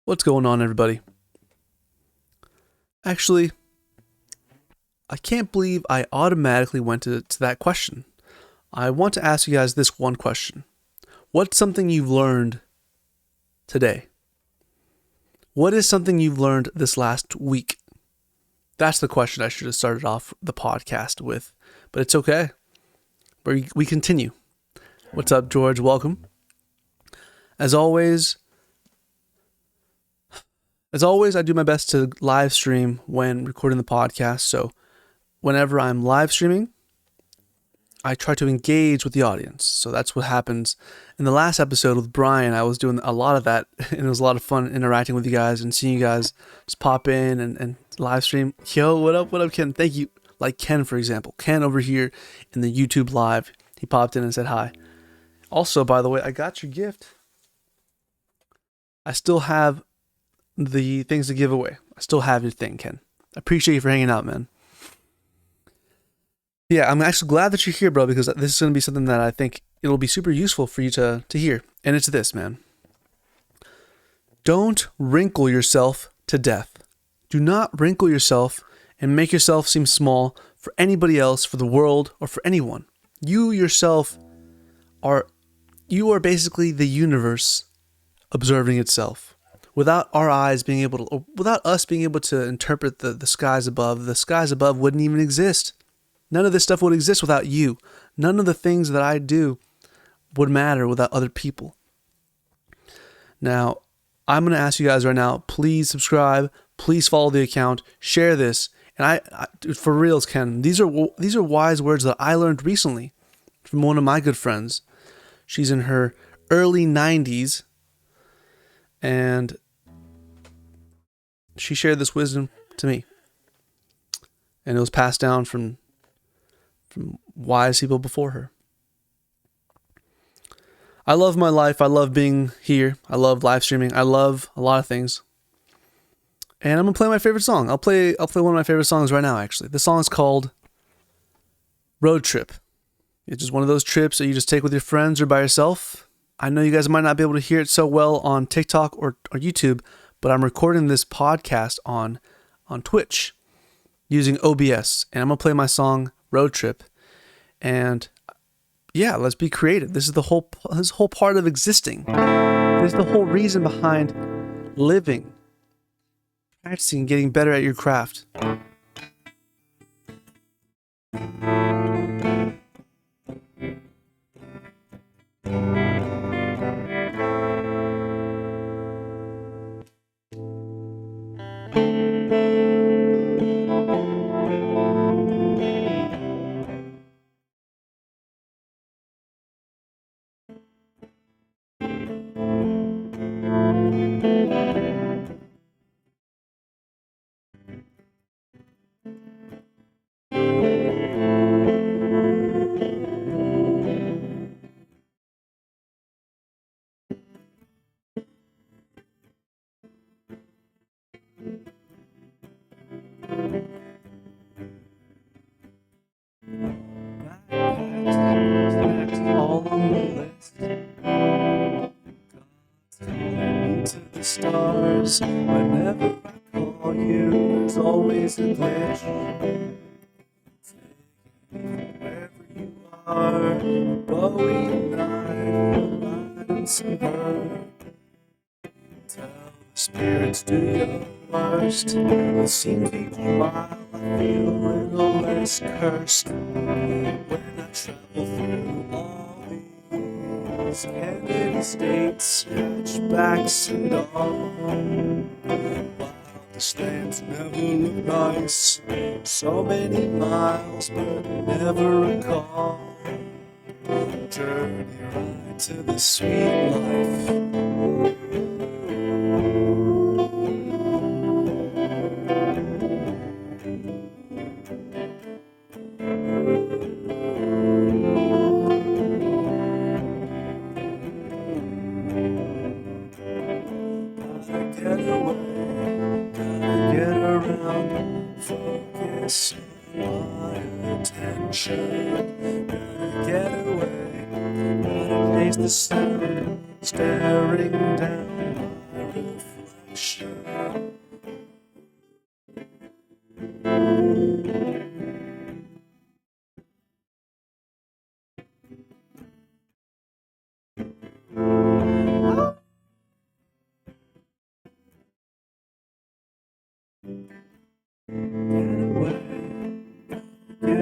What's going on, everybody? Actually, I can't believe I automatically went to that question. I want to ask you guys this one question. What's something you've learned today? What is something you've learned this last week? That's the question I should have started off the podcast with, but it's okay. We continue. What's up, George? Welcome. As always, I do my best to live stream when recording the podcast. So whenever I'm live streaming, I try to engage with the audience. So that's what happens. In the last episode with Brian, I was doing a lot of that, and it was a lot of fun interacting with you guys and seeing you guys just pop in and live stream. Yo, what up, Ken? Thank you. Like Ken, for example. Ken over here in the YouTube live, he popped in and said hi. Also, by the way, I got your gift. I still have the things to give away. I still have your thing, Ken. I appreciate you for hanging out, man. Yeah, I'm actually glad that you're here, bro, because this is going to be something that I think it'll be super useful for you to hear. And it's this, man. Don't wrinkle yourself to death. Do not wrinkle yourself and make yourself seem small for anybody else, for the world, or for anyone. You yourself are basically the universe observing itself. Without our eyes being able to, or without us being able to interpret the skies above wouldn't even exist. None of this stuff would exist without you. None of the things that I do would matter without other people. Now, I'm going to ask you guys right now, please subscribe, please follow the account, share this. And dude, for reals, Ken, these are wise words that I learned recently from one of my good friends. She's in her early 90s, and she shared this wisdom to me. And it was passed down from wise people before her. I love my life. I love being here. I love live streaming. I love a lot of things. And I'm going to play my favorite song. I'll play one of my favorite songs right now, actually. The song is called Road Trip. It's just one of those trips that you just take with your friends or by yourself. I know you guys might not be able to hear it so well on TikTok or YouTube, but I'm recording this podcast on Twitch using OBS. And I'm going to play my song Road Trip. And yeah, let's be creative. This is the whole part of existing. This is the whole reason behind living, practicing, getting better at your craft. All on the list. God's calling me to the stars. Whenever I call you, there's always a glitch. Wherever you are, Bowie and I, riding some bird. Tell the spirits do your worst. It seems each while I feel a little less cursed. When I travel through all these Kennedy states, hatchbacks and all, while the stands never look nice. So many miles, but never a call. Journey right to the sweet life. Focus my attention. Gotta get away. Gotta chase the sun staring down my reflection. Get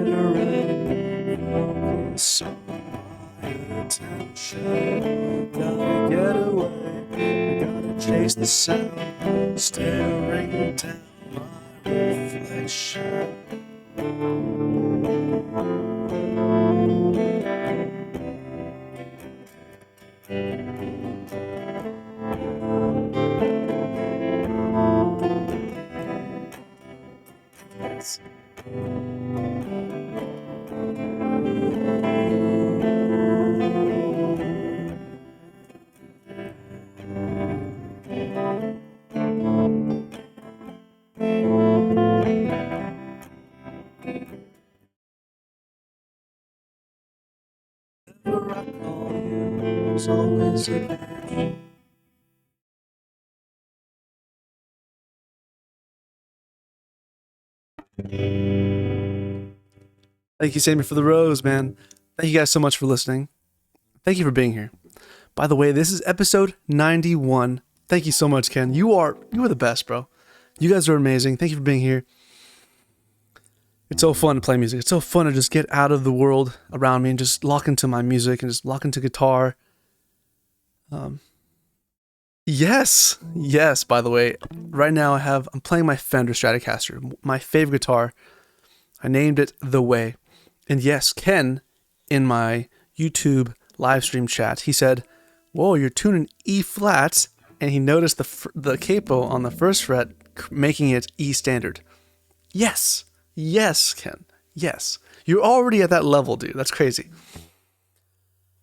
away, focus on my attention. Gotta get away, gotta chase the sound, staring down my reflection. Whenever I call you, there's always a match. Thank you, Sammy, for the rose, man. Thank you guys so much for listening. Thank you for being here. By the way, this is episode 91. Thank you so much, Ken. You are the best, bro. You guys are amazing. Thank you for being here. It's so fun to play music. It's so fun to just get out of the world around me and just lock into my music and just lock into guitar. Yes. By the way, right now I'm playing my Fender Stratocaster, my favorite guitar. I named it The Way. And yes, Ken, in my YouTube live stream chat, he said, "Whoa, you're tuning E flats," and he noticed the capo on the first fret, making it E standard. Yes, Ken. Yes, you're already at that level, dude. That's crazy.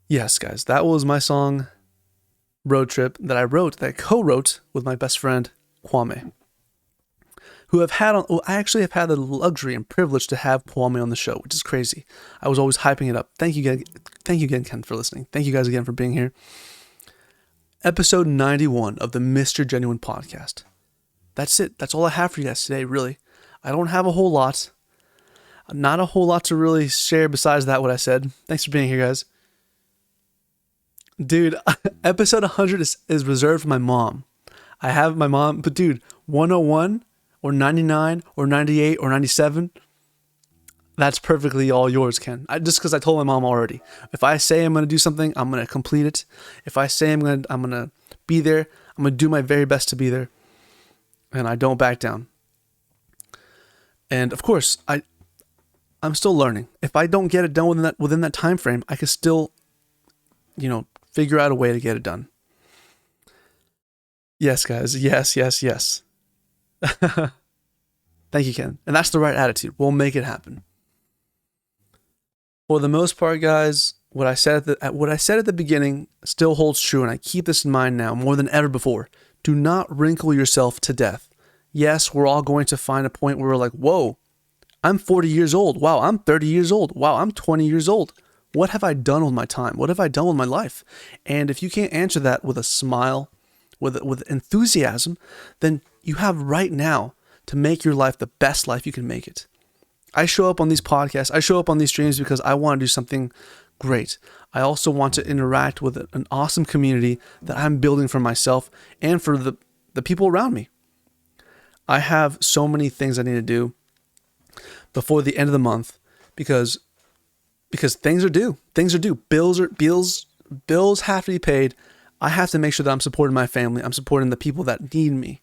Yes, guys, that was my song Road Trip that I co-wrote with my best friend Kwame, who I actually have had the luxury and privilege to have Kwame on the show, which is crazy. I was always hyping it up. Thank you again, Ken, for listening. Thank you guys again for being here. Episode 91 of the Mr. Genuine podcast. That's it. That's all I have for you guys today, really. I don't have a whole lot. Not a whole lot to really share besides that, what I said. Thanks for being here, guys. Dude, episode 100 is reserved for my mom. I have my mom, but dude, 101 or 99 or 98 or 97, that's perfectly all yours, Ken. Just because I told my mom already. If I say I'm going to do something, I'm going to complete it. If I say I'm going to be there, I'm going to do my very best to be there. And I don't back down. And of course, I'm still learning. If I don't get it done within that time frame, I can still, figure out a way to get it done. Yes, guys. Yes. Thank you, Ken. And that's the right attitude. We'll make it happen. For the most part, guys, what I said at the beginning still holds true, and I keep this in mind now more than ever before. Do not wrinkle yourself to death. Yes, we're all going to find a point where we're like, whoa, I'm 40 years old. Wow, I'm 30 years old. Wow, I'm 20 years old. What have I done with my time? What have I done with my life? And if you can't answer that with a smile, with enthusiasm, then you have right now to make your life the best life you can make it. I show up on these podcasts, I show up on these streams because I want to do something great. I also want to interact with an awesome community that I'm building for myself and for the people around me. I have so many things I need to do before the end of the month because things are due. Bills have to be paid. I have to make sure that I'm supporting my family. I'm supporting the people that need me.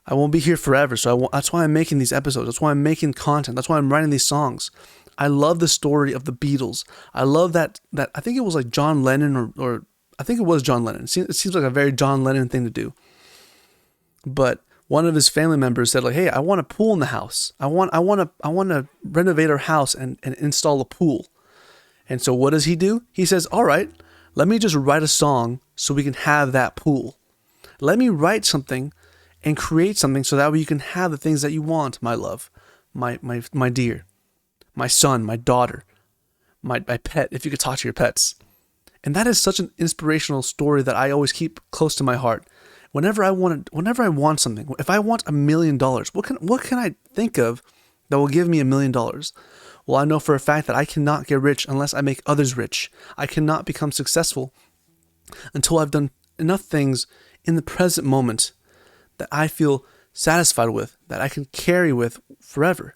I won't be here forever, so that's why I'm making these episodes. That's why I'm making content. That's why I'm writing these songs. I love the story of the Beatles. I love that I think it was like John Lennon or I think it was John Lennon. It seems like a very John Lennon thing to do. But one of his family members said, like, hey, I want a pool in the house. I want to renovate our house and install a pool. And so what does he do? He says, all right, let me just write a song so we can have that pool. Let me write something and create something so that way you can have the things that you want, my love, my dear, my son, my daughter, my pet, if you could talk to your pets. And that is such an inspirational story that I always keep close to my heart. Whenever I want something, if I want $1 million, what can I think of that will give me $1 million? Well, I know for a fact that I cannot get rich unless I make others rich. I cannot become successful until I've done enough things in the present moment that I feel satisfied with, that I can carry with forever.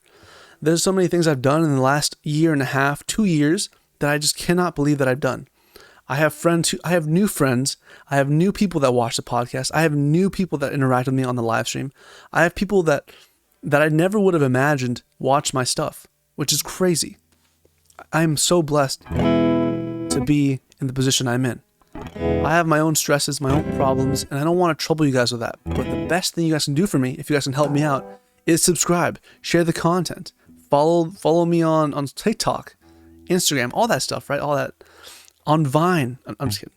There's so many things I've done in the last year and a half, 2 years, that I just cannot believe that I've done. I have new friends. I have new people that watch the podcast. I have new people that interact with me on the live stream. I have people that I never would have imagined watch my stuff, which is crazy. I'm so blessed to be in the position I'm in. I have my own stresses, my own problems, and I don't want to trouble you guys with that. But the best thing you guys can do for me, if you guys can help me out, is subscribe, share the content, follow me on TikTok, Instagram, all that stuff, right? All that on Vine. I'm just kidding.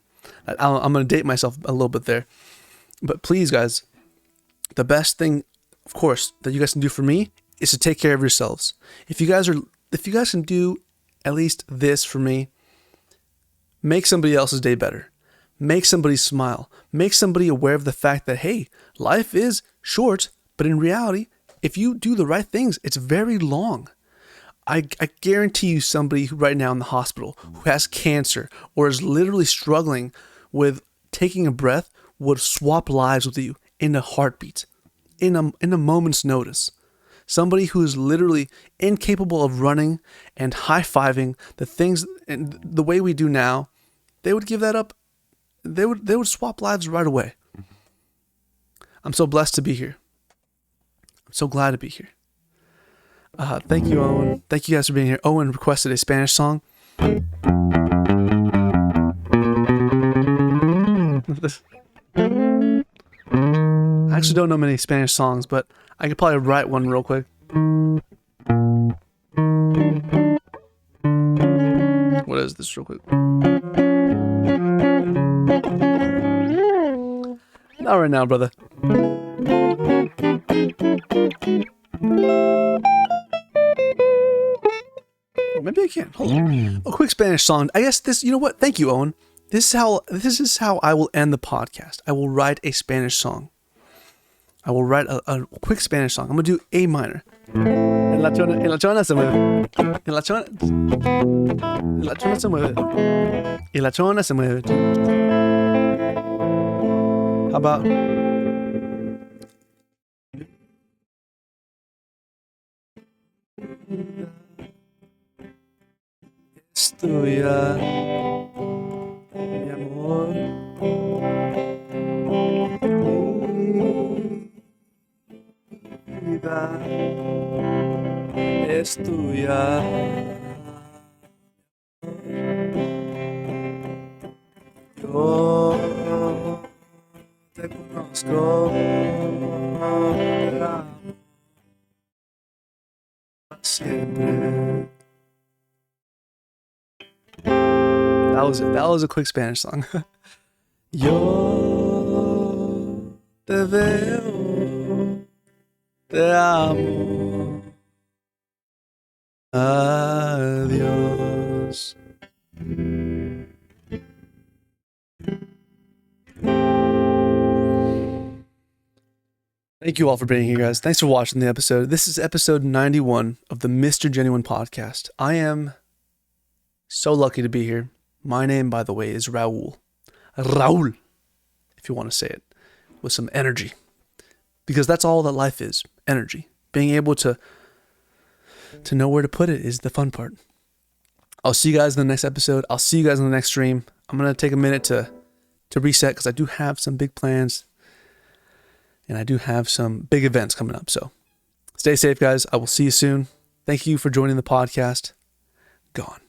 I'm going to date myself a little bit there. But please, guys, the best thing, of course, that you guys can do for me is to take care of yourselves. If you guys can do at least this for me, make somebody else's day better. Make somebody smile. Make somebody aware of the fact that, hey, life is short, but in reality, if you do the right things, it's very long. I guarantee you somebody who right now in the hospital who has cancer or is literally struggling with taking a breath would swap lives with you in a heartbeat, in a moment's notice. Somebody who is literally incapable of running and high-fiving the things and the way we do now, they would give that up. They would swap lives right away. I'm so blessed to be here. I'm so glad to be here. Thank you, Owen. Thank you guys for being here. Owen requested a Spanish song. I actually don't know many Spanish songs, but I could probably write one real quick. What is this real quick? Not right now, brother. Maybe I can. Hold on. A quick Spanish song. I guess this, you know what? Thank you, Owen. This is how I will end the podcast. I will write a Spanish song. I will write a quick Spanish song. I'm going to do A minor. En la chona se mueve. En la chona se mueve. Y la chona se mueve. How about... Es tuya, mi amor. Mi vida es tuya. Yo te conozco, te amo siempre. That was it. That was a quick Spanish song. Yo te veo, te amo. Adiós. Thank you all for being here, guys. Thanks for watching the episode. This is episode 91 of the Mr. Genuine podcast. I am so lucky to be here. My name, by the way, is Raul. Raul, if you want to say it with some energy. Because that's all that life is, energy. Being able to know where to put it is the fun part. I'll see you guys in the next episode. I'll see you guys in the next stream. I'm going to take a minute to reset because I do have some big plans. And I do have some big events coming up. So stay safe, guys. I will see you soon. Thank you for joining the podcast. Gone.